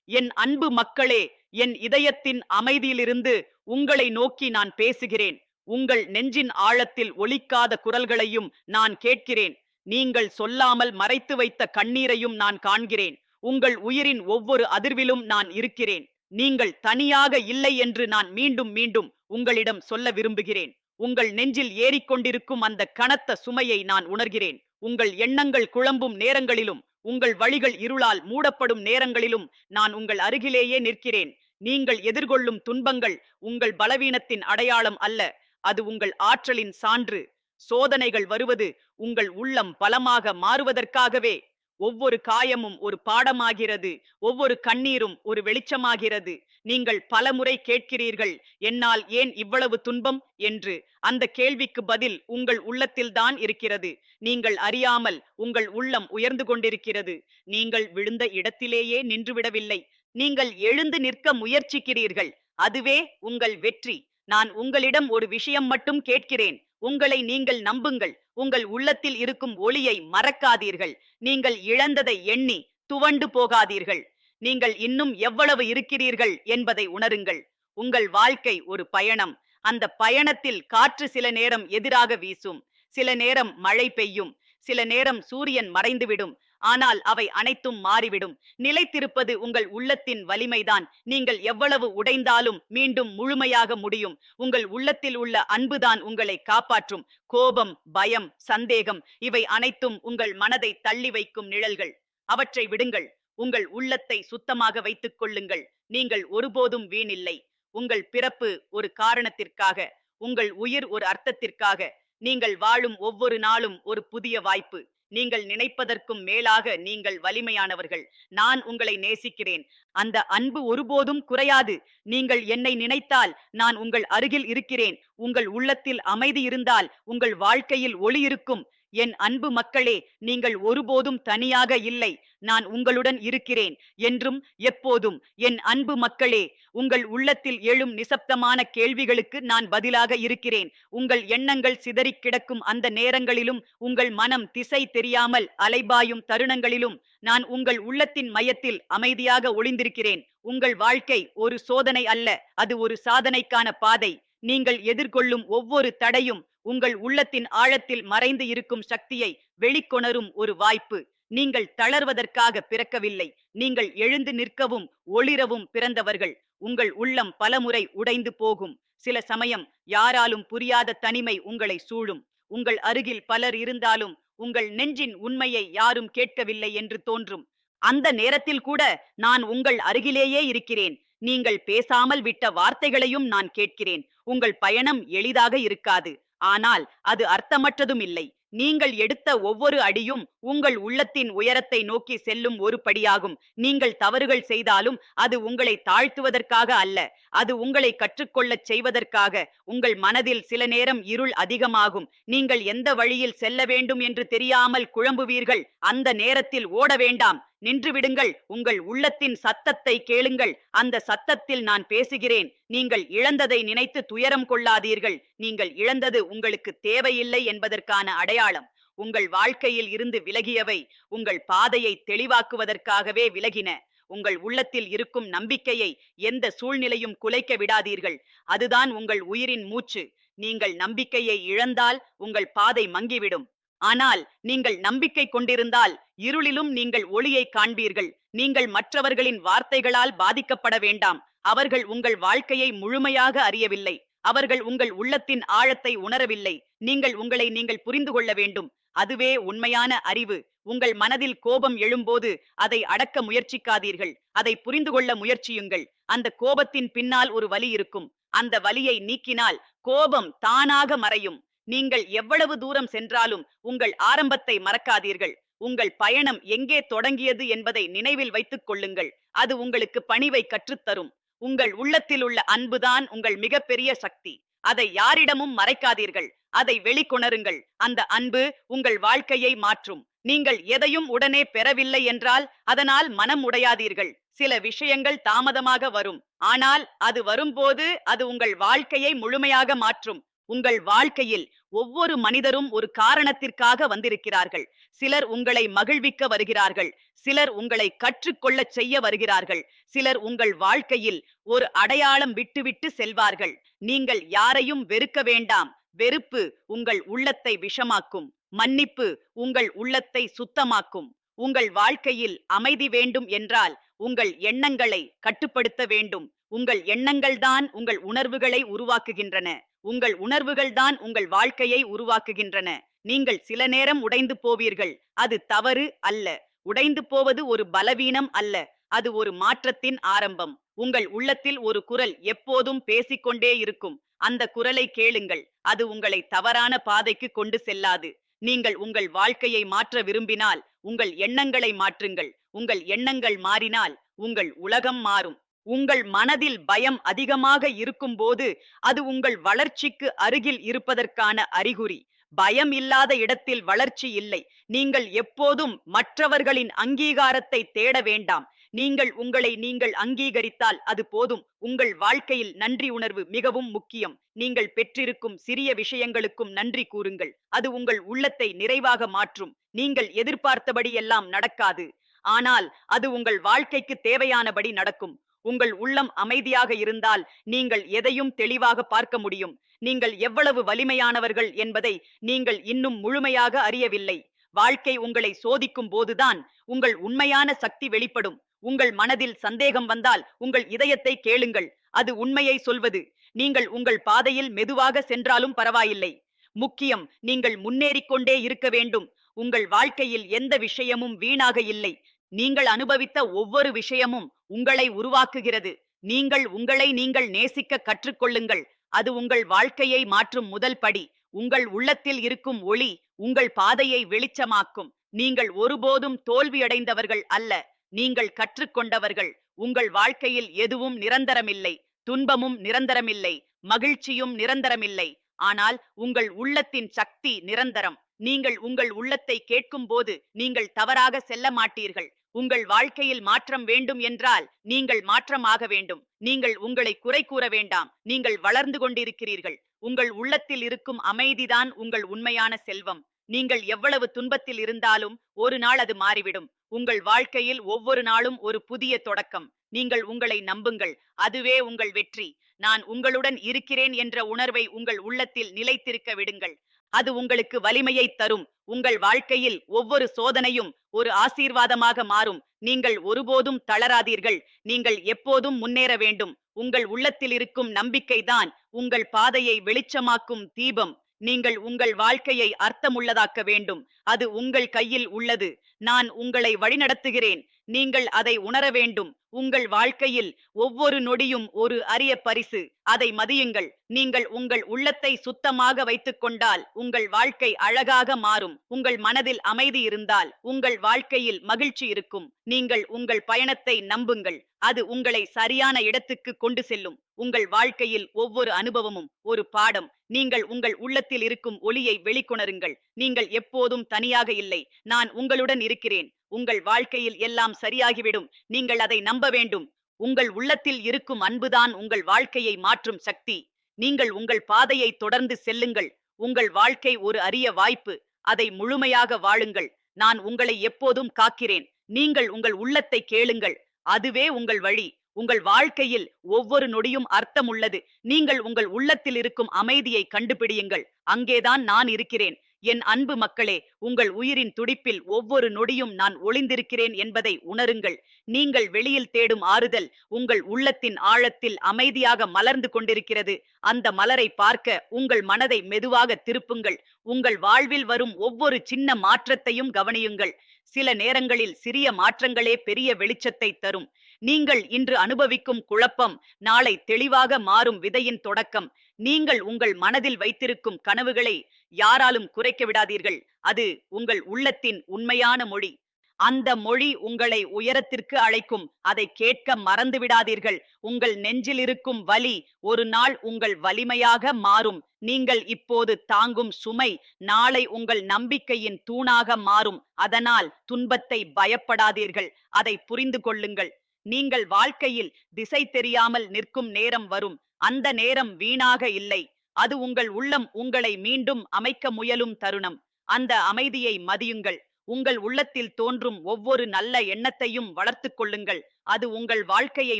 என் அன்பு மக்களே, என் இதயத்தின் அமைதியிலிருந்து உங்களை நோக்கி நான் பேசுகிறேன். உங்கள் நெஞ்சின் ஆழத்தில் ஒலிக்காத குரல்களையும் நான் கேட்கிறேன். நீங்கள் சொல்லாமல் மறைத்து வைத்த கண்ணீரையும் நான் காண்கிறேன். உங்கள் உயிரின் ஒவ்வொரு அதிர்விலும் நான் இருக்கிறேன். நீங்கள் தனியாக இல்லை என்று நான் மீண்டும் மீண்டும் உங்களிடம் சொல்ல விரும்புகிறேன். உங்கள் நெஞ்சில் ஏறிக்கொண்டிருக்கும் அந்த கனத்த சுமையை நான் உணர்கிறேன். உங்கள் எண்ணங்கள் குழம்பும் நேரங்களிலும், உங்கள் வழிகள் இருளால் மூடப்படும் நேரங்களிலும் நான் உங்கள் அருகிலேயே நிற்கிறேன். நீங்கள் எதிர்கொள்ளும் துன்பங்கள் உங்கள் பலவீனத்தின் அடையாளம் அல்ல, அது உங்கள் ஆற்றலின் சான்று. சோதனைகள் வருவது உங்கள் உள்ளம் பலமாக மாறுவதற்காகவே. ஒவ்வொரு காயமும் ஒரு பாடமாகிறது, ஒவ்வொரு கண்ணீரும் ஒரு வெளிச்சமாகிறது. நீங்கள் பலமுறை கேட்கிறீர்கள், என்னால் ஏன் இவ்வளவு துன்பம் என்று. அந்த கேள்விக்கு பதில் உங்கள் உள்ளத்தில்தான் இருக்கிறது. நீங்கள் அறியாமல் உங்கள் உள்ளம் உயர்ந்து கொண்டிருக்கிறது. நீங்கள் விழுந்த இடத்திலேயே நின்றுவிடவில்லை, நீங்கள் எழுந்து நிற்க முயற்சிக்கிறீர்கள். அதுவே உங்கள் வெற்றி. நான் உங்களிடம் ஒரு விஷயம் மட்டும் கேட்கிறேன். உங்களை நீங்கள் நம்புங்கள். உங்கள் உள்ளத்தில் இருக்கும் ஒளியை மறக்காதீர்கள். நீங்கள் இழந்ததை எண்ணி துவண்டு போகாதீர்கள். நீங்கள் இன்னும் எவ்வளவு இருக்கிறீர்கள் என்பதை உணருங்கள். உங்கள் வாழ்க்கை ஒரு பயணம். அந்த பயணத்தில் காற்று சில நேரம் எதிராக வீசும், சில நேரம் மழை பெய்யும், சில நேரம் சூரியன் மறைந்துவிடும். ஆனால் அவை அனைத்தும் மாறிவிடும். நிலைத்திருப்பது உங்கள் உள்ளத்தின் வலிமைதான். நீங்கள் எவ்வளவு உடைந்தாலும் மீண்டும் முழுமையாக முடியும். உங்கள் உள்ளத்தில் உள்ள அன்புதான் உங்களை காப்பாற்றும். கோபம், பயம், சந்தேகம் இவை அனைத்தும் உங்கள் மனதை தள்ளி வைக்கும் நிழல்கள். அவற்றை விடுங்கள். உங்கள் உள்ளத்தை சுத்தமாக வைத்துக் கொள்ளுங்கள். நீங்கள் ஒருபோதும் வீணில்லை. உங்கள் பிறப்பு ஒரு காரணத்திற்காக, உங்கள் உயிர் ஒரு அர்த்தத்திற்காக. நீங்கள் வாழும் ஒவ்வொரு நாளும் ஒரு புதிய வாய்ப்பு. நீங்கள் நினைப்பதற்கும் மேலாக நீங்கள் வலிமையானவர்கள். நான் உங்களை நேசிக்கிறேன். அந்த அன்பு ஒருபோதும் குறையாது. நீங்கள் என்னை நினைத்தால் நான் உங்கள் அருகில் இருக்கிறேன். உங்கள் உள்ளத்தில் அமைதி இருந்தால் உங்கள் வாழ்க்கையில் ஒளி இருக்கும். என் அன்பு மக்களே, நீங்கள் ஒருபோதும் தனியாக இல்லை. நான் உங்களுடன் இருக்கிறேன் என்றும் எப்போதும். என் அன்பு மக்களே, உங்கள் உள்ளத்தில் எழும் நிசப்தமான கேள்விகளுக்கு நான் பதிலாக இருக்கிறேன். உங்கள் எண்ணங்கள் சிதறிக் கிடக்கும் அந்த நேரங்களிலும், உங்கள் மனம் திசை தெரியாமல் அலைபாயும் தருணங்களிலும் நான் உங்கள் உள்ளத்தின் மையத்தில் அமைதியாக ஒளிந்திருக்கிறேன். உங்கள் வாழ்க்கை ஒரு சோதனை அல்ல, அது ஒரு சாதனைக்கான பாதை. நீங்கள் எதிர்கொள்ளும் ஒவ்வொரு தடையும் உங்கள் உள்ளத்தின் ஆழத்தில் மறைந்து இருக்கும் சக்தியை வெளிக்கொணரும் ஒரு வாய்ப்பு. நீங்கள் தளர்வதற்காக பிறக்கவில்லை. நீங்கள் எழுந்து நிற்கவும் ஒளிரவும் பிறந்தவர்கள். உங்கள் உள்ளம் பலமுறை உடைந்து போகும். சில சமயம் யாராலும் புரியாத தனிமை உங்களை சூழும். உங்கள் அருகில் பலர் இருந்தாலும் உங்கள் நெஞ்சின் உண்மையை யாரும் கேட்கவில்லை என்று தோன்றும். அந்த நேரத்தில் கூட நான் உங்கள் அருகிலேயே இருக்கிறேன். நீங்கள் பேசாமல் விட்ட வார்த்தைகளையும் நான் கேட்கிறேன். உங்கள் பயணம் எளிதாக இருக்காது, ஆனால் அது அர்த்தமற்றதும் இல்லை. நீங்கள் எடுத்த ஒவ்வொரு அடியும் உங்கள் உள்ளத்தின் உயரத்தை நோக்கி செல்லும் ஒரு படியாகும். நீங்கள் தவறுகள் செய்தாலும் அது உங்களை தாழ்த்துவதற்காக அல்ல, அது உங்களை கற்றுக்கொள்ளச் செய்வதற்காக. உங்கள் மனதில் சில நேரம் இருள் அதிகமாகும். நீங்கள் எந்த வழியில் செல்ல வேண்டும் என்று தெரியாமல் குழம்புவீர்கள். அந்த நேரத்தில் ஓட வேண்டாம், நின்று விடுங்கள். உங்கள் உள்ளத்தின் சத்தத்தை கேளுங்கள். அந்த சத்தத்தில் நான் பேசுகிறேன். நீங்கள் இழந்ததை நினைத்து துயரம் கொள்ளாதீர்கள். நீங்கள் இழந்தது உங்களுக்கு தேவையில்லை என்பதற்கான அடையாளம். உங்கள் வாழ்க்கையில் இருந்து விலகியவை உங்கள் பாதையை தெளிவாக்குவதற்காகவே விலகின. உங்கள் உள்ளத்தில் இருக்கும் நம்பிக்கையை எந்த சூழ்நிலையும் குலைக்க விடாதீர்கள். அதுதான் உங்கள் உயிரின் மூச்சு. நீங்கள் நம்பிக்கையை இழந்தால் உங்கள் பாதை மங்கிவிடும். ஆனால் நீங்கள் நம்பிக்கை கொண்டிருந்தால் இருளிலும் நீங்கள் ஒளியை காண்பீர்கள். நீங்கள் மற்றவர்களின் வார்த்தைகளால் பாதிக்கப்பட வேண்டாம். அவர்கள் உங்கள் வாழ்க்கையை முழுமையாக அறியவில்லை. அவர்கள் உங்கள் உள்ளத்தின் ஆழத்தை உணரவில்லை. நீங்கள் உங்களை நீங்கள் புரிந்து கொள்ள வேண்டும். அதுவே உண்மையான அறிவு. உங்கள் மனதில் கோபம் எழும்போது அதை அடக்க முயற்சிக்காதீர்கள். அதை புரிந்து கொள்ள முயற்சியுங்கள். அந்த கோபத்தின் பின்னால் ஒரு வலி இருக்கும். அந்த வலியை நீக்கினால் கோபம் தானாக மறையும். நீங்கள் எவ்வளவு தூரம் சென்றாலும் உங்கள் ஆரம்பத்தை மறக்காதீர்கள். உங்கள் பயணம் எங்கே தொடங்கியது என்பதை நினைவில் வைத்துக் கொள்ளுங்கள். அது உங்களுக்கு பணிவை கற்றுத்தரும். உங்கள் உள்ளத்தில் உள்ள அன்புதான் உங்கள் மிகப்பெரிய சக்தி. அதை யாரிடமும் மறைக்காதீர்கள். அதை வெளிக்கொணருங்கள். அந்த அன்பு உங்கள் வாழ்க்கையை மாற்றும். நீங்கள் எதையும் உடனே பெறவில்லை என்றால் அதனால் மனம் உடையாதீர்கள். சில விஷயங்கள் தாமதமாக வரும், ஆனால் அது வரும்போது அது உங்கள் வாழ்க்கையை முழுமையாக மாற்றும். உங்கள் வாழ்க்கையில் ஒவ்வொரு மனிதரும் ஒரு காரணத்திற்காக வந்திருக்கிறார்கள். சிலர் உங்களை மகிழ்விக்க வருகிறார்கள். சிலர் உங்களை கற்றுக்கொள்ளச் செய்ய வருகிறார்கள். சிலர் உங்கள் வாழ்க்கையில் ஒரு அடையாளம் விட்டுவிட்டு செல்வார்கள். நீங்கள் யாரையும் வெறுக்க வேண்டாம். வெறுப்பு உங்கள் உள்ளத்தை விஷமாக்கும். மன்னிப்பு உங்கள் உள்ளத்தை சுத்தமாக்கும். உங்கள் வாழ்க்கையில் அமைதி வேண்டும் என்றால் உங்கள் எண்ணங்களை கட்டுப்படுத்த வேண்டும். உங்கள் எண்ணங்கள்தான் உங்கள் உணர்வுகளை உருவாக்குகின்றன. உங்கள் உணர்வுகள்தான் உங்கள் வாழ்க்கையை உருவாக்குகின்றன. நீங்கள் சில நேரம் உடைந்து போவீர்கள். அது தவறு அல்ல. உடைந்து போவது ஒரு பலவீனம் அல்ல. அது ஒரு மாற்றத்தின் ஆரம்பம். உங்கள் உள்ளத்தில் ஒரு குரல் எப்போதும் பேசிக்கொண்டே இருக்கும். அந்த குரலை கேளுங்கள். அது உங்களை தவறான பாதைக்கு கொண்டு செல்லாது. நீங்கள் உங்கள் வாழ்க்கையை மாற்ற விரும்பினால் உங்கள் எண்ணங்களை மாற்றுங்கள். உங்கள் எண்ணங்கள் மாறினால் உங்கள் உலகம் மாறும். உங்கள் மனதில் பயம் அதிகமாக இருக்கும்போது அது உங்கள் வளர்ச்சிக்கு அருகில் இருப்பதற்கான அறிகுறி. பயம் இல்லாத இடத்தில் வளர்ச்சி இல்லை. நீங்கள் எப்போதும் மற்றவர்களின் அங்கீகாரத்தை தேட வேண்டாம். நீங்கள் உங்களை நீங்கள் அங்கீகரித்தால் அது போதும். உங்கள் வாழ்க்கையில் நன்றி உணர்வு மிகவும் முக்கியம். நீங்கள் பெற்றிருக்கும் சிறிய விஷயங்களுக்கும் நன்றி கூறுங்கள். அது உங்கள் உள்ளத்தை நிறைவாக மாற்றும். நீங்கள் எதிர்பார்த்தபடி எல்லாம் நடக்காது. ஆனால் அது உங்கள் வாழ்க்கைக்கு தேவையானபடி நடக்கும். உங்கள் உள்ளம் அமைதியாக இருந்தால் நீங்கள் எதையும் தெளிவாக பார்க்க முடியும். நீங்கள் எவ்வளவு வலிமையானவர்கள் என்பதை நீங்கள் இன்னும் முழுமையாக அறியவில்லை. வாழ்க்கை உங்களை சோதிக்கும் போதுதான் உங்கள் உண்மையான சக்தி வெளிப்படும். உங்கள் மனதில் சந்தேகம் வந்தால் உங்கள் இதயத்தை கேளுங்கள். அது உண்மையை சொல்வது. நீங்கள் உங்கள் பாதையில் மெதுவாக சென்றாலும் பரவாயில்லை. முக்கியம், நீங்கள் முன்னேறிக்கொண்டே இருக்க வேண்டும். உங்கள் வாழ்க்கையில் எந்த விஷயமும் வீணாக இல்லை. நீங்கள் அனுபவித்த ஒவ்வொரு விஷயமும் உங்களை உருவாக்குகிறது. நீங்கள் உங்களை நீங்கள் நேசிக்க கற்றுக்கொள்ளுங்கள். அது உங்கள் வாழ்க்கையை மாற்றும் முதல் படி. உங்கள் உள்ளத்தில் இருக்கும் ஒளி உங்கள் பாதையை வெளிச்சமாக்கும். நீங்கள் ஒருபோதும் தோல்வியடைந்தவர்கள் அல்ல. நீங்கள் கற்றுக்கொண்டவர்கள். உங்கள் வாழ்க்கையில் எதுவும் நிரந்தரமில்லை. துன்பமும் நிரந்தரமில்லை. மகிழ்ச்சியும் நிரந்தரமில்லை. ஆனால் உங்கள் உள்ளத்தின் சக்தி நிரந்தரம். நீங்கள் உங்கள் உள்ளத்தை கேட்கும் போது நீங்கள் தவறாக செல்ல மாட்டீர்கள். உங்கள் வாழ்க்கையில் மாற்றம் வேண்டும் என்றால் நீங்கள் மாற்றமாக வேண்டும். நீங்கள் உங்களை குறை கூற வேண்டாம். நீங்கள் வளர்ந்து கொண்டிருக்கிறீர்கள். உங்கள் உள்ளத்தில் இருக்கும் அமைதிதான் உங்கள் உண்மையான செல்வம். நீங்கள் எவ்வளவு துன்பத்தில் இருந்தாலும் ஒரு நாள் அது மாறிவிடும். உங்கள் வாழ்க்கையில் ஒவ்வொரு நாளும் ஒரு புதிய தொடக்கம். நீங்கள் உங்களை நம்புங்கள். அதுவே உங்கள் வெற்றி. நான் உங்களுடன் இருக்கிறேன் என்ற உணர்வை உங்கள் உள்ளத்தில் நிலைத்திருக்க விடுங்கள். அது உங்களுக்கு வலிமையை தரும். உங்கள் வாழ்க்கையில் ஒவ்வொரு சோதனையும் ஒரு ஆசீர்வாதமாக மாறும். நீங்கள் ஒருபோதும் தளராதீர்கள். நீங்கள் எப்போதும் முன்னேற வேண்டும். உங்கள் உள்ளத்தில் இருக்கும் நம்பிக்கைதான் உங்கள் பாதையை வெளிச்சமாக்கும் தீபம். நீங்கள் உங்கள் வாழ்க்கையை அர்த்தமுள்ளதாக்க வேண்டும். அது உங்கள் கையில் உள்ளது. நான் உங்களை வழிநடத்துகிறேன். நீங்கள் அதை உணர வேண்டும். உங்கள் வாழ்க்கையில் ஒவ்வொரு நொடியும் ஒரு அரிய பரிசு. அதை மதியுங்கள். நீங்கள் உங்கள் உள்ளத்தை சுத்தமாக வைத்துக் கொண்டால் உங்கள் வாழ்க்கை அழகாக மாறும். உங்கள் மனதில் அமைதி இருந்தால் உங்கள் வாழ்க்கையில் மகிழ்ச்சி இருக்கும். நீங்கள் உங்கள் பயணத்தை நம்புங்கள். அது உங்களை சரியான இடத்துக்கு கொண்டு செல்லும். உங்கள் வாழ்க்கையில் ஒவ்வொரு அனுபவமும் ஒரு பாடம். நீங்கள் உங்கள் உள்ளத்தில் இருக்கும் ஒளியை வெளிக்கொணருங்கள். நீங்கள் எப்போதும் தனியாக இல்லை. நான் உங்களுடன் இருக்கிறேன். உங்கள் வாழ்க்கையில் எல்லாம் சரியாகிவிடும். நீங்கள் அதை நம்ப வேண்டும். உங்கள் உள்ளத்தில் இருக்கும் அன்புதான் உங்கள் வாழ்க்கையை மாற்றும் சக்தி. நீங்கள் உங்கள் பாதையை தொடர்ந்து செல்லுங்கள். உங்கள் வாழ்க்கை ஒரு அரிய வாய்ப்பு. அதை முழுமையாக வாழுங்கள். நான் உங்களை எப்போதும் காக்கிறேன். நீங்கள் உங்கள் உள்ளத்தை கேளுங்கள். அதுவே உங்கள் வழி. உங்கள் வாழ்க்கையில் ஒவ்வொரு நொடியும் அர்த்தம் உள்ளது. நீங்கள் உங்கள் உள்ளத்தில் இருக்கும் அமைதியை கண்டுபிடியுங்கள். அங்கேதான் நான் இருக்கிறேன். என் அன்பு மக்களே, உங்கள் உயிரின் துடிப்பில் ஒவ்வொரு நொடியும் நான் ஒளிந்திருக்கிறேன் என்பதை உணருங்கள். நீங்கள் வெளியில் தேடும் ஆறுதல் உங்கள் உள்ளத்தின் ஆழத்தில் அமைதியாக மலர்ந்து கொண்டிருக்கிறது. அந்த மலரை பார்க்க உங்கள் மனதை மெதுவாக திருப்புங்கள். உங்கள் வாழ்வில் வரும் ஒவ்வொரு சின்ன மாற்றத்தையும் கவனியுங்கள். சில நேரங்களில் சிறிய மாற்றங்களே பெரிய வெளிச்சத்தை தரும். நீங்கள் இன்று அனுபவிக்கும் குழப்பம் நாளை தெளிவாக மாறும் விதையின் தொடக்கம். நீங்கள் உங்கள் மனதில் வைத்திருக்கும் கனவுகளை யாராலும் குறைக்க விடாதீர்கள். அது உங்கள் உள்ளத்தின் உண்மையான மொழி. அந்த மொழி உங்களை உயரத்திற்கு அழைக்கும். அதை கேட்க மறந்து விடாதீர்கள். உங்கள் நெஞ்சில் இருக்கும் வலி ஒரு நாள் உங்கள் வலிமையாக மாறும். நீங்கள் இப்போது தாங்கும் சுமை நாளை உங்கள் நம்பிக்கையின் தூணாக மாறும். அதனால் துன்பத்தை பயப்படாதீர்கள். அதை புரிந்து கொள்ளுங்கள். நீங்கள் வாழ்க்கையில் திசை தெரியாமல் நிற்கும் நேரம் வரும். அந்த நேரம் வீணாக இல்லை. அது உங்கள் உள்ளம் உங்களை மீண்டும் அமைக்க முயலும் தருணம். அந்த அமைதியை மதியுங்கள். உங்கள் உள்ளத்தில் தோன்றும் ஒவ்வொரு நல்ல எண்ணத்தையும் வளர்த்துக் கொள்ளுங்கள். அது உங்கள் வாழ்க்கையை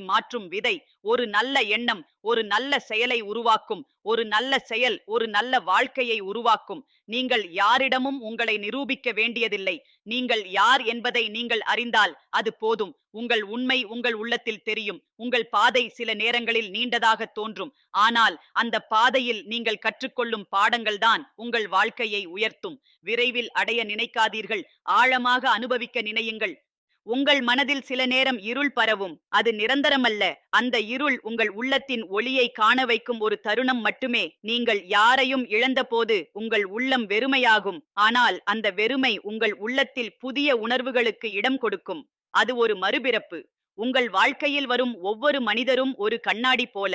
மாற்றும் விதை. ஒரு நல்ல எண்ணம் ஒரு நல்ல செயலை உருவாக்கும். ஒரு நல்ல செயல் ஒரு நல்ல வாழ்க்கையை உருவாக்கும். நீங்கள் யாரிடமும் உங்களை நிரூபிக்க வேண்டியதில்லை. நீங்கள் யார் என்பதை நீங்கள் அறிந்தால் அது போதும். உங்கள் உண்மை உங்கள் உள்ளத்தில் தெரியும். உங்கள் பாதை சில நேரங்களில் நீண்டதாக தோன்றும். ஆனால் அந்த பாதையில் நீங்கள் கற்றுக்கொள்ளும் பாடங்கள் தான் உங்கள் வாழ்க்கையை உயர்த்தும். விரைவில் அடைய நினைக்காதீர்கள். ஆழமாக அனுபவிக்க நினையுங்கள். உங்கள் மனதில் சில நேரம் இருள் பரவும். அது நிரந்தரமல்ல. அந்த இருள் உங்கள் உள்ளத்தின் ஒளியை காண வைக்கும் ஒரு தருணம் மட்டுமே. நீங்கள் யாரையும் இழந்தபோது உங்கள் உள்ளம் வெறுமையாகும். ஆனால் அந்த வெறுமை உங்கள் உள்ளத்தில் புதிய உணர்வுகளுக்கு இடம் கொடுக்கும். அது ஒரு மறுபிறப்பு. உங்கள் வாழ்க்கையில் வரும் ஒவ்வொரு மனிதரும் ஒரு கண்ணாடி போல.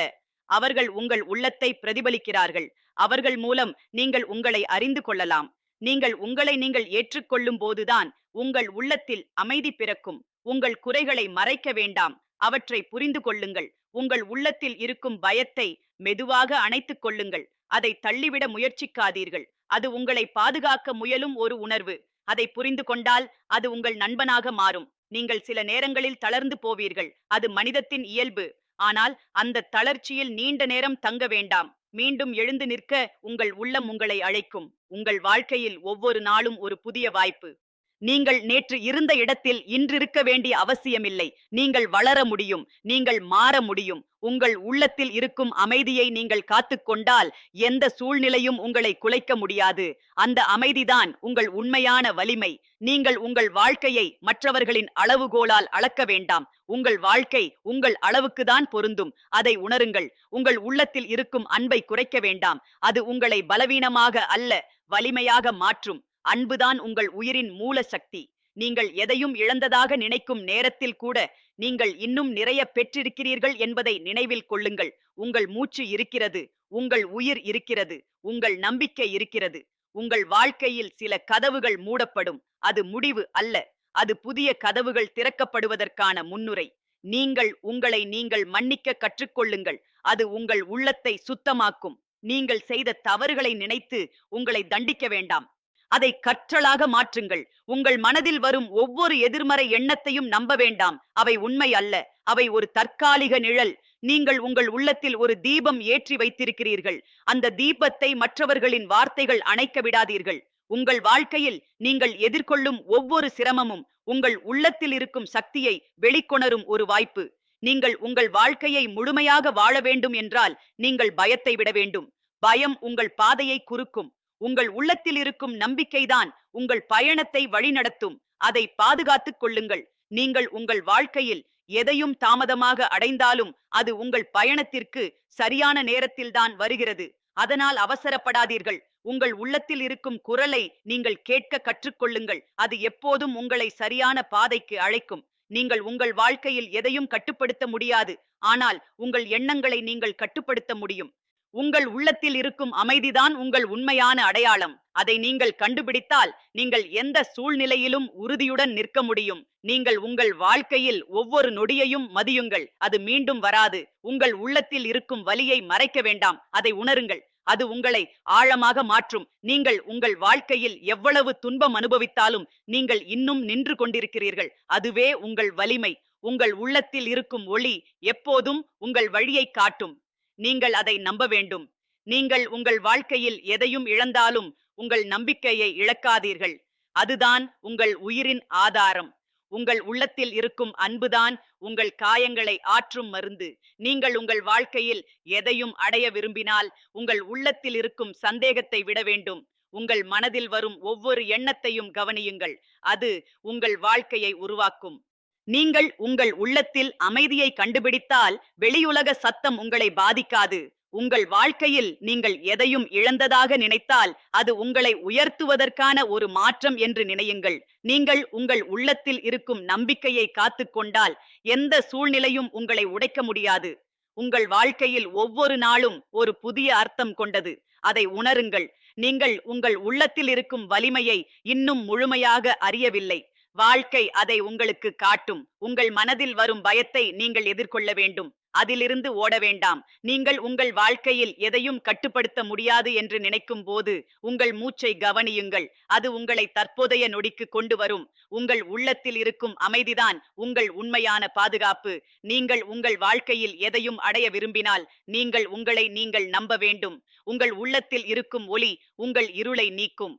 அவர்கள் உங்கள் உள்ளத்தை பிரதிபலிக்கிறார்கள். அவர்கள் மூலம் நீங்கள் உங்களை அறிந்து கொள்ளலாம். நீங்கள் உங்களை நீங்கள் ஏற்றுக்கொள்ளும் போதுதான் உங்கள் உள்ளத்தில் அமைதி பிறக்கும். உங்கள் குறைகளை மறைக்க வேண்டாம். அவற்றை புரிந்து கொள்ளுங்கள். உங்கள் உள்ளத்தில் இருக்கும் பயத்தை மெதுவாக அணைத்துக் கொள்ளுங்கள். அதை தள்ளிவிட முயற்சிக்காதீர்கள். அது உங்களை பாதுகாக்க முயலும் ஒரு உணர்வு. அதை புரிந்து கொண்டால் அது உங்கள் நண்பனாக மாறும். நீங்கள் சில நேரங்களில் தளர்ந்து போவீர்கள். அது மனிதத்தின் இயல்பு. ஆனால் அந்த தளர்ச்சியில் நீண்ட நேரம் தங்க வேண்டாம். மீண்டும் எழுந்து நிற்க உங்கள் உள்ளம் உங்களை அழைக்கும். உங்கள் வாழ்க்கையில் ஒவ்வொரு நாளும் ஒரு புதிய வாய்ப்பு. நீங்கள் நேற்று இருந்த இடத்தில் இன்றிருக்க வேண்டிய அவசியமில்லை. நீங்கள் வளர முடியும். நீங்கள் மாற முடியும். உங்கள் உள்ளத்தில் இருக்கும் அமைதியை நீங்கள் காத்துக்கொண்டால் எந்த சூழ்நிலையும் உங்களை குலைக்க முடியாது. அந்த அமைதிதான் உங்கள் உண்மையான வலிமை. நீங்கள் உங்கள் வாழ்க்கையை மற்றவர்களின் அளவுகோலால் அளக்க வேண்டாம். உங்கள் வாழ்க்கை உங்கள் அளவுக்கு தான் பொருந்தும். அதை உணருங்கள். உங்கள் உள்ளத்தில் இருக்கும் அன்பை குறைக்க வேண்டாம். அது உங்களை பலவீனமாக அல்ல, வலிமையாக மாற்றும். அன்புதான் உங்கள் உயிரின் மூல சக்தி. நீங்கள் எதையும் இழந்ததாக நினைக்கும் நேரத்தில் கூட நீங்கள் இன்னும் நிறைய பெற்றிருக்கிறீர்கள் என்பதை நினைவில் கொள்ளுங்கள். உங்கள் மூச்சு இருக்கிறது. உங்கள் உயிர் இருக்கிறது. உங்கள் நம்பிக்கை இருக்கிறது. உங்கள் வாழ்க்கையில் சில கதவுகள் மூடப்படும். அது முடிவு அல்ல. அது புதிய கதவுகள் திறக்கப்படுவதற்கான முன்னுரை. நீங்கள் உங்களை நீங்கள் மன்னிக்க கற்றுக்கொள்ளுங்கள். அது உங்கள் உள்ளத்தை சுத்தமாக்கும். நீங்கள் செய்த தவறுகளை நினைத்து உங்களை தண்டிக்க வேண்டாம். அதை கற்றலாக மாற்றுங்கள். உங்கள் மனதில் வரும் ஒவ்வொரு எதிர்மறை எண்ணத்தையும் நம்ப வேண்டாம். அவை உண்மை அல்ல. அவை ஒரு தற்காலிக நிழல். நீங்கள் உங்கள் உள்ளத்தில் ஒரு தீபம் ஏற்றி வைத்திருக்கிறீர்கள். அந்த தீபத்தை மற்றவர்களின் வார்த்தைகள் அணைக்க விடாதீர்கள். உங்கள் வாழ்க்கையில் நீங்கள் எதிர்கொள்ளும் ஒவ்வொரு சிரமமும் உங்கள் உள்ளத்தில் இருக்கும் சக்தியை வெளிக்கொணரும் ஒரு வாய்ப்பு. நீங்கள் உங்கள் வாழ்க்கையை முழுமையாக வாழ வேண்டும் என்றால் நீங்கள் பயத்தை விட வேண்டும். பயம் உங்கள் பாதையை குறுக்கும். உங்கள் உள்ளத்தில் இருக்கும் நம்பிக்கைதான் உங்கள் பயணத்தை வழிநடத்தும். அதை பாதுகாத்துக் கொள்ளுங்கள். நீங்கள் உங்கள் வாழ்க்கையில் எதையும் தாமதமாக அடைந்தாலும் அது உங்கள் பயணத்திற்கு சரியான நேரத்தில்தான் வருகிறது. அதனால் அவசரப்படாதீர்கள். உங்கள் உள்ளத்தில் இருக்கும் குரலை நீங்கள் கேட்க கற்றுக்கொள்ளுங்கள். அது எப்போதும் உங்களை சரியான பாதைக்கு அழைக்கும். நீங்கள் உங்கள் வாழ்க்கையில் எதையும் கட்டுப்படுத்த முடியாது. ஆனால் உங்கள் எண்ணங்களை நீங்கள் கட்டுப்படுத்த முடியும். உங்கள் உள்ளத்தில் இருக்கும் அமைதிதான் உங்கள் உண்மையான அடையாளம். அதை நீங்கள் கண்டுபிடித்தால் நீங்கள் எந்த சூழ்நிலையிலும் உறுதியுடன் நிற்க முடியும். நீங்கள் உங்கள் வாழ்க்கையில் ஒவ்வொரு நொடியையும் மதியுங்கள். அது மீண்டும் வராது. உங்கள் உள்ளத்தில் இருக்கும் வலியை மறைக்க வேண்டாம். அதை உணருங்கள். அது உங்களை ஆழமாக மாற்றும். நீங்கள் உங்கள் வாழ்க்கையில் எவ்வளவு துன்பம் அனுபவித்தாலும் நீங்கள் இன்னும் நின்று கொண்டிருக்கிறீர்கள். அதுவே உங்கள் வலிமை. உங்கள் உள்ளத்தில் இருக்கும் ஒளி எப்போதும் உங்கள் வழியை காட்டும். நீங்கள் அதை நம்ப வேண்டும். நீங்கள் உங்கள் வாழ்க்கையில் எதையும் இழந்தாலும் உங்கள் நம்பிக்கையை இழக்காதீர்கள். அதுதான் உங்கள் உயிரின் ஆதாரம். உங்கள் உள்ளத்தில் இருக்கும் அன்புதான் உங்கள் காயங்களை ஆற்றும் மருந்து. நீங்கள் உங்கள் வாழ்க்கையில் எதையும் அடைய விரும்பினால் உங்கள் உள்ளத்தில் இருக்கும் சந்தேகத்தை விட வேண்டும். உங்கள் மனதில் வரும் ஒவ்வொரு எண்ணத்தையும் கவனியுங்கள். அது உங்கள் வாழ்க்கையை உருவாக்கும். நீங்கள் உங்கள் உள்ளத்தில் அமைதியை கண்டுபிடித்தால் வெளியுலக சத்தம் உங்களை பாதிக்காது. உங்கள் வாழ்க்கையில் நீங்கள் எதையும் இழந்ததாக நினைத்தால் அது உங்களை உயர்த்துவதற்கான ஒரு மாற்றம் என்று நினையுங்கள். நீங்கள் உங்கள் உள்ளத்தில் இருக்கும் நம்பிக்கையை காத்துக்கொண்டால் எந்த சூழ்நிலையும் உங்களை உடைக்க முடியாது. உங்கள் வாழ்க்கையில் ஒவ்வொரு நாளும் ஒரு புதிய அர்த்தம் கொண்டது. அதை உணருங்கள். நீங்கள் உங்கள் உள்ளத்தில் இருக்கும் வலிமையை இன்னும் முழுமையாக அறியவில்லை. வாழ்க்கை அதை உங்களுக்கு காட்டும். உங்கள் மனதில் வரும் பயத்தை நீங்கள் எதிர்கொள்ள வேண்டும். அதிலிருந்து ஓட வேண்டாம். நீங்கள் உங்கள் வாழ்க்கையில் எதையும் கட்டுப்படுத்த முடியாது என்று நினைக்கும் போது உங்கள் மூச்சை கவனியுங்கள். அது உங்களை தற்போதைய நொடிக்கு கொண்டு வரும். உங்கள் உள்ளத்தில் இருக்கும் அமைதிதான் உங்கள் உண்மையான பாதுகாப்பு. நீங்கள் உங்கள் வாழ்க்கையில் எதையும் அடைய விரும்பினால் நீங்கள் உங்களை நீங்கள் நம்ப வேண்டும். உங்கள் உள்ளத்தில் இருக்கும் ஒளி உங்கள் இருளை நீக்கும்.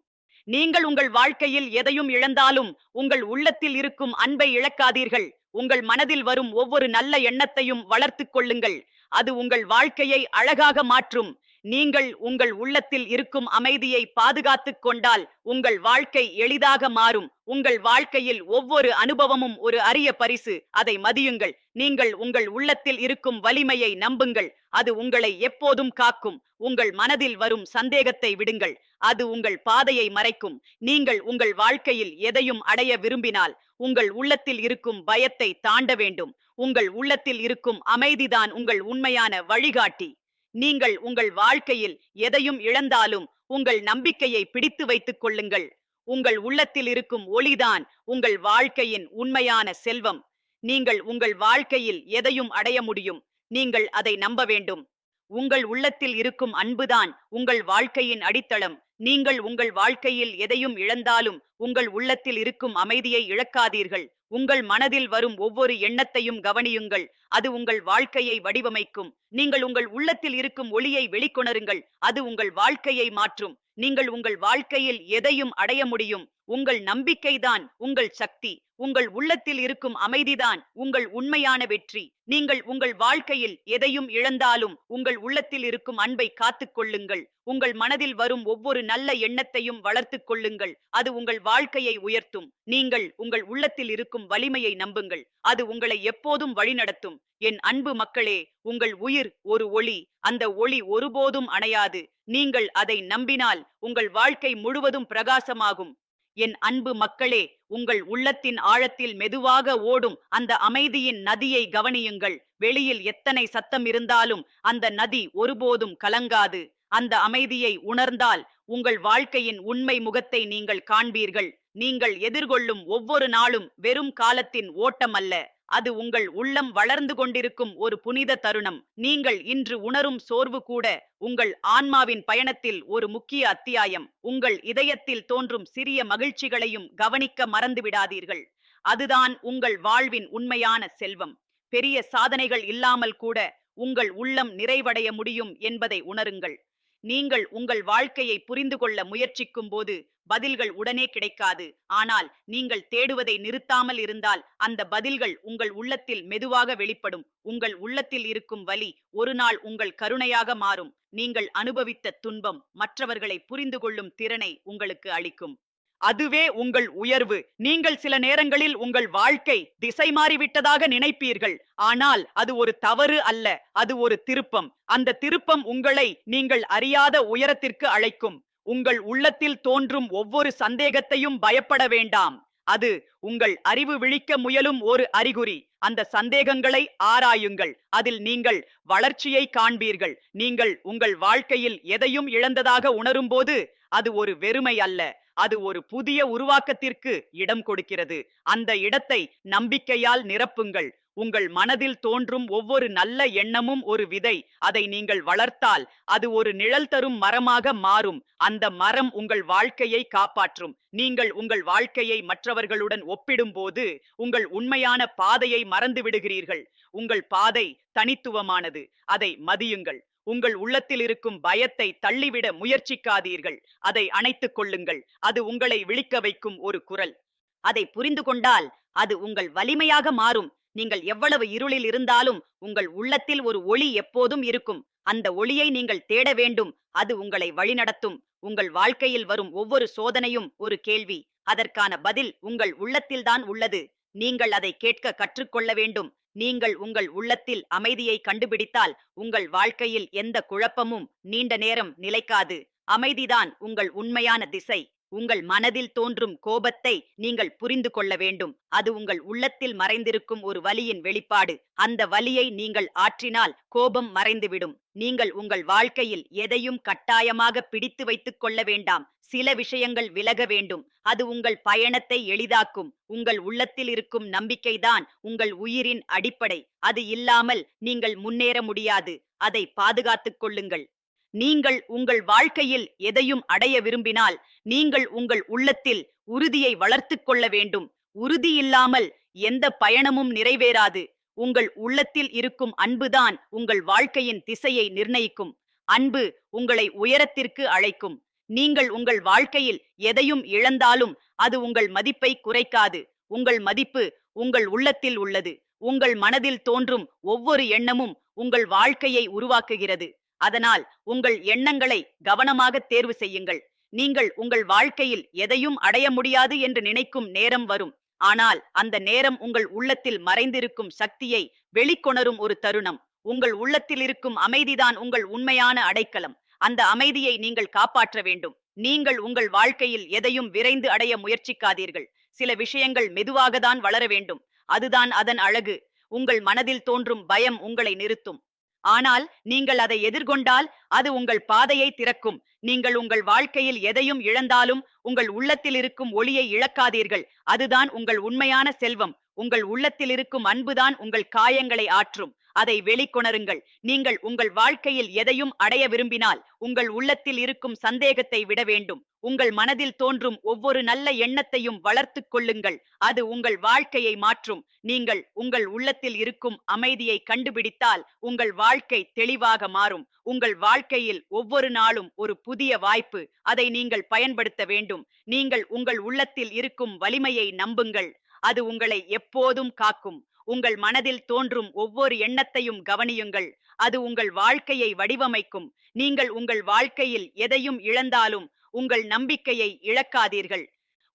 நீங்கள் உங்கள் வாழ்க்கையில் எதையும் இழந்தாலும் உங்கள் உள்ளத்தில் இருக்கும் அன்பை இழக்காதீர்கள். உங்கள் மனதில் வரும் ஒவ்வொரு நல்ல எண்ணத்தையும் வளர்த்துக் கொள்ளுங்கள். அது உங்கள் வாழ்க்கையை அழகாக மாற்றும். நீங்கள் உங்கள் உள்ளத்தில் இருக்கும் அமைதியை பாதுகாத்துக் கொண்டால் உங்கள் வாழ்க்கை எளிதாக மாறும். உங்கள் வாழ்க்கையில் ஒவ்வொரு அனுபவமும் ஒரு அரிய பரிசு. அதை மதியுங்கள். நீங்கள் உங்கள் உள்ளத்தில் இருக்கும் வலிமையை நம்புங்கள். அது உங்களை எப்போதும் காக்கும். உங்கள் மனதில் வரும் சந்தேகத்தை விடுங்கள். அது உங்கள் பாதையை மறைக்கும். நீங்கள் உங்கள் வாழ்க்கையில் எதையும் அடைய விரும்பினால் உங்கள் உள்ளத்தில் இருக்கும் பயத்தை தாண்ட வேண்டும். உங்கள் உள்ளத்தில் இருக்கும் அமைதிதான் உங்கள் உண்மையான வழிகாட்டி. நீங்கள் உங்கள் வாழ்க்கையில் எதையும் இழந்தாலும் உங்கள் நம்பிக்கையை பிடித்து வைத்துக் கொள்ளுங்கள். உங்கள் உள்ளத்தில் இருக்கும் ஒளிதான் உங்கள் வாழ்க்கையின் உண்மையான செல்வம். நீங்கள் உங்கள் வாழ்க்கையில் எதையும் அடைய முடியும். நீங்கள் அதை நம்ப வேண்டும். உங்கள் உள்ளத்தில் இருக்கும் அன்புதான் உங்கள் வாழ்க்கையின் அடித்தளம். நீங்கள் உங்கள் வாழ்க்கையில் எதையும் இழந்தாலும் உங்கள் உள்ளத்தில் இருக்கும் அமைதியை இழக்காதீர்கள். உங்கள் மனதில் வரும் ஒவ்வொரு எண்ணத்தையும் கவனியுங்கள். அது உங்கள் வாழ்க்கையை வடிவமைக்கும். நீங்கள் உங்கள் உள்ளத்தில் இருக்கும் ஒளியை வெளிக்கொணருங்கள். அது உங்கள் வாழ்க்கையை மாற்றும். நீங்கள் உங்கள் வாழ்க்கையில் எதையும் அடைய முடியும். உங்கள் நம்பிக்கைதான் உங்கள் சக்தி. உங்கள் உள்ளத்தில் இருக்கும் அமைதிதான் உங்கள் உண்மையான வெற்றி. நீங்கள் உங்கள் வாழ்க்கையில் எதையும் இழந்தாலும் உங்கள் உள்ளத்தில் இருக்கும் அன்பை காத்துக் கொள்ளுங்கள். உங்கள் மனதில் வரும் ஒவ்வொரு நல்ல எண்ணத்தையும் வளர்த்துக் கொள்ளுங்கள். அது உங்கள் வாழ்க்கையை உயர்த்தும். நீங்கள் உங்கள் உள்ளத்தில் இருக்கும் வலிமையை நம்புங்கள். அது உங்களை எப்போதும் வழிநடத்தும். என் அன்பு மக்களே, உங்கள் உயிர் ஒரு ஒளி. அந்த ஒளி ஒருபோதும் அணையாது. நீங்கள் அதை நம்பினால் உங்கள் வாழ்க்கை முழுவதும் பிரகாசமாகும். என் அன்பு மக்களே, உங்கள் உள்ளத்தின் ஆழத்தில் மெதுவாக ஓடும் அந்த அமைதியின் நதியை கவனியுங்கள். வெளியில் எத்தனை சத்தம் இருந்தாலும் அந்த நதி ஒருபோதும் கலங்காது. அந்த அமைதியை உணர்ந்தால் உங்கள் வாழ்க்கையின் உண்மை முகத்தை நீங்கள் காண்பீர்கள். நீங்கள் எதிர்கொள்ளும் ஒவ்வொரு நாளும் வெறும் காலத்தின் ஓட்டம் அல்ல. அது உங்கள் உள்ளம் வளர்ந்து கொண்டிருக்கும் ஒரு புனித தருணம். நீங்கள் இன்று உணரும் சோர்வு கூட உங்கள் ஆன்மாவின் பயணத்தில் ஒரு முக்கிய அத்தியாயம். உங்கள் இதயத்தில் தோன்றும் சிறிய மகிழ்ச்சிகளையும் கவனிக்க மறந்து விடாதீர்கள். அதுதான் உங்கள் வாழ்வின் உண்மையான செல்வம். பெரிய சாதனைகள் இல்லாமல் கூட உங்கள் உள்ளம் நிறைவடைய முடியும் என்பதை உணருங்கள். நீங்கள் உங்கள் வாழ்க்கையை புரிந்து கொள்ள முயற்சிக்கும் போது பதில்கள் உடனே கிடைக்காது. ஆனால் நீங்கள் தேடுவதை நிறுத்தாமல் இருந்தால் அந்த பதில்கள் உங்கள் உள்ளத்தில் மெதுவாக வெளிப்படும். உங்கள் உள்ளத்தில் இருக்கும் வலி ஒரு நாள் உங்கள் கருணையாக மாறும். நீங்கள் அனுபவித்த துன்பம் மற்றவர்களை புரிந்து கொள்ளும் திறனை உங்களுக்கு அளிக்கும். அதுவே உங்கள் உயர்வு. நீங்கள் சில நேரங்களில் உங்கள் வாழ்க்கை திசை மாறிவிட்டதாக நினைப்பீர்கள். ஆனால் அது ஒரு தவறு அல்ல, அது ஒரு திருப்பம். அந்த திருப்பம் உங்களை நீங்கள் அறியாத உயரத்திற்கு அழைக்கும். உங்கள் உள்ளத்தில் தோன்றும் ஒவ்வொரு சந்தேகத்தையும் பயப்பட வேண்டாம். அது உங்கள் அறிவு விழிக்க முயலும் ஒரு அறிகுறி. அந்த சந்தேகங்களை ஆராயுங்கள். அதில் நீங்கள் வளர்ச்சியை காண்பீர்கள். நீங்கள் உங்கள் வாழ்க்கையில் எதையும் இழந்ததாக உணரும்போது அது ஒரு வெறுமை அல்ல, அது ஒரு புதிய உருவாக்கத்திற்கு இடம் கொடுக்கிறது. அந்த இடத்தை நம்பிக்கையால் நிரப்புங்கள். உங்கள் மனதில் தோன்றும் ஒவ்வொரு நல்ல எண்ணமும் ஒரு விதை. அதை நீங்கள் வளர்த்தால் அது ஒரு நிழல் தரும் மரமாக மாறும். அந்த மரம் உங்கள் வாழ்க்கையை காப்பாற்றும். நீங்கள் உங்கள் வாழ்க்கையை மற்றவர்களுடன் ஒப்பிடும்போது உங்கள் உண்மையான பாதையை மறந்து விடுகிறீர்கள். உங்கள் பாதை தனித்துவமானது. அதை மதியுங்கள். உங்கள் உள்ளத்தில் இருக்கும் பயத்தை தள்ளிவிட முயற்சிக்காதீர்கள். அதை அணைத்துக் கொள்ளுங்கள். அது உங்களை விழிக்க வைக்கும் ஒரு குரல். அதை புரிந்து கொண்டால் அது உங்கள் வலிமையாக மாறும். நீங்கள் எவ்வளவு இருளில் இருந்தாலும் உங்கள் உள்ளத்தில் ஒரு ஒளி எப்போதும் இருக்கும். அந்த ஒளியை நீங்கள் தேட வேண்டும். அது உங்களை வழிநடத்தும். உங்கள் வாழ்க்கையில் வரும் ஒவ்வொரு சோதனையும் ஒரு கேள்வி. அதற்கான பதில் உங்கள் உள்ளத்தில்தான் உள்ளது. நீங்கள் அதை கேட்க கற்றுக்கொள்ள வேண்டும். நீங்கள் உங்கள் உள்ளத்தில் அமைதியை கண்டுபிடித்தால் உங்கள் வாழ்க்கையில் எந்த குழப்பமும் நீண்ட நேரம் நிலைக்காது. அமைதிதான் உங்கள் உண்மையான திசை. உங்கள் மனதில் தோன்றும் கோபத்தை நீங்கள் புரிந்து கொள்ள வேண்டும். அது உங்கள் உள்ளத்தில் மறைந்திருக்கும் ஒரு வலியின் வெளிப்பாடு. அந்த வலியை நீங்கள் ஆற்றினால் கோபம் மறைந்துவிடும். நீங்கள் உங்கள் வாழ்க்கையில் எதையும் கட்டாயமாக பிடித்து வைத்துக் கொள்ள வேண்டாம். சில விஷயங்கள் விலக வேண்டும். அது உங்கள் பயணத்தை எளிதாக்கும். உங்கள் உள்ளத்தில் இருக்கும் நம்பிக்கைதான் உங்கள் உயிரின் அடிப்படை. அது இல்லாமல் நீங்கள் முன்னேற முடியாது. அதை பாதுகாத்துக் கொள்ளுங்கள். நீங்கள் உங்கள் வாழ்க்கையில் எதையும் அடைய விரும்பினால், நீங்கள் உங்கள் உள்ளத்தில் உறுதியை வளர்த்துக் கொள்ள வேண்டும். உறுதி இல்லாமல் எந்த பயணமும் நிறைவேறாது. உங்கள் உள்ளத்தில் இருக்கும் அன்புதான் உங்கள் வாழ்க்கையின் திசையை நிர்ணயிக்கும். அன்பு உங்களை உயரத்திற்கு அழைக்கும். நீங்கள் உங்கள் வாழ்க்கையில் எதையும் இழந்தாலும் அது உங்கள் மதிப்பை குறைக்காது. உங்கள் மதிப்பு உங்கள் உள்ளத்தில் உள்ளது. உங்கள் மனதில் தோன்றும் ஒவ்வொரு எண்ணமும் உங்கள் வாழ்க்கையை உருவாக்குகிறது. அதனால் உங்கள் எண்ணங்களை கவனமாக தேர்வு செய்யுங்கள். நீங்கள் உங்கள் வாழ்க்கையில் எதையும் அடைய முடியாது என்று நினைக்கும் நேரம் வரும். ஆனால் அந்த நேரம் உங்கள் உள்ளத்தில் மறைந்திருக்கும் சக்தியை வெளிக்கொணரும் ஒரு தருணம். உங்கள் உள்ளத்தில் இருக்கும் அமைதிதான் உங்கள் உண்மையான அடைக்கலம். அந்த அமைதியை நீங்கள் காப்பாற்ற வேண்டும். நீங்கள் உங்கள் வாழ்க்கையில் எதையும் விரைந்து அடைய முயற்சிக்காதீர்கள். சில விஷயங்கள் மெதுவாக தான் வளர வேண்டும். அதுதான் அதன் அழகு. உங்கள் மனதில் தோன்றும் பயம் உங்களை நிறுத்தும். ஆனால் நீங்கள் அதை எதிர்கொண்டால் அது உங்கள் பாதையை திறக்கும். நீங்கள் உங்கள் வாழ்க்கையில் எதையும் இழந்தாலும் உங்கள் உள்ளத்தில் இருக்கும் ஒளியை இழக்காதீர்கள். அதுதான் உங்கள் உண்மையான செல்வம். உங்கள் உள்ளத்தில் இருக்கும் அன்புதான் உங்கள் காயங்களை ஆற்றும். அதை வெளிக்கொணருங்கள். நீங்கள் உங்கள் வாழ்க்கையில் எதையும் அடைய விரும்பினால் உங்கள் உள்ளத்தில் இருக்கும் சந்தேகத்தை விட வேண்டும். உங்கள் மனதில் தோன்றும் ஒவ்வொரு நல்ல எண்ணத்தையும் வளர்த்துக் கொள்ளுங்கள். அது உங்கள் வாழ்க்கையை மாற்றும். நீங்கள் உங்கள் உள்ளத்தில் இருக்கும் அமைதியை கண்டுபிடித்தால் உங்கள் வாழ்க்கை தெளிவாக மாறும். உங்கள் வாழ்க்கையில் ஒவ்வொரு நாளும் ஒரு புதிய வாய்ப்பு. அதை நீங்கள் பயன்படுத்த வேண்டும். நீங்கள் உங்கள் உள்ளத்தில் இருக்கும் வலிமையை நம்புங்கள். அது உங்களை எப்போதும் காக்கும். உங்கள் மனதில் தோன்றும் ஒவ்வொரு எண்ணத்தையும் கவனியுங்கள். அது உங்கள் வாழ்க்கையை வடிவமைக்கும். நீங்கள் உங்கள் வாழ்க்கையில் எதையும் இழந்தாலும் உங்கள் நம்பிக்கையை இழக்காதீர்கள்.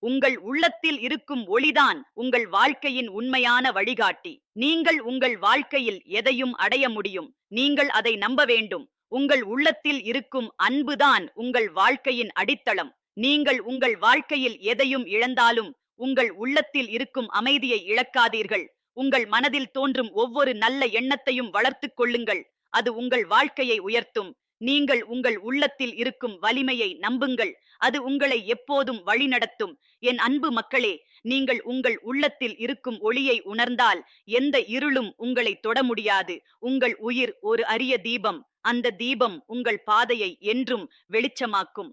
உங்கள் உள்ளத்தில் இருக்கும் ஒளிதான் உங்கள் வாழ்க்கையின் உண்மையான வழிகாட்டி. நீங்கள் உங்கள் வாழ்க்கையில் எதையும் அடைய முடியும். நீங்கள் அதை நம்ப வேண்டும். உங்கள் உள்ளத்தில் இருக்கும் அன்புதான் உங்கள் வாழ்க்கையின் அடித்தளம். நீங்கள் உங்கள் வாழ்க்கையில் எதையும் இழந்தாலும் உங்கள் உள்ளத்தில் இருக்கும் அமைதியை இழக்காதீர்கள். உங்கள் மனதில் தோன்றும் ஒவ்வொரு நல்ல எண்ணத்தையும் வளர்த்துக் கொள்ளுங்கள். அது உங்கள் வாழ்க்கையை உயர்த்தும். நீங்கள் உங்கள் உள்ளத்தில் இருக்கும் வலிமையை நம்புங்கள். அது உங்களை எப்போதும் வழிநடத்தும். என் அன்பு மக்களே, நீங்கள் உங்கள் உள்ளத்தில் இருக்கும் ஒளியை உணர்ந்தால் எந்த இருளும் உங்களை தொட முடியாது. உங்கள் உயிர் ஒரு அரிய தீபம். அந்த தீபம் உங்கள் பாதையை என்றும் வெளிச்சமாக்கும்.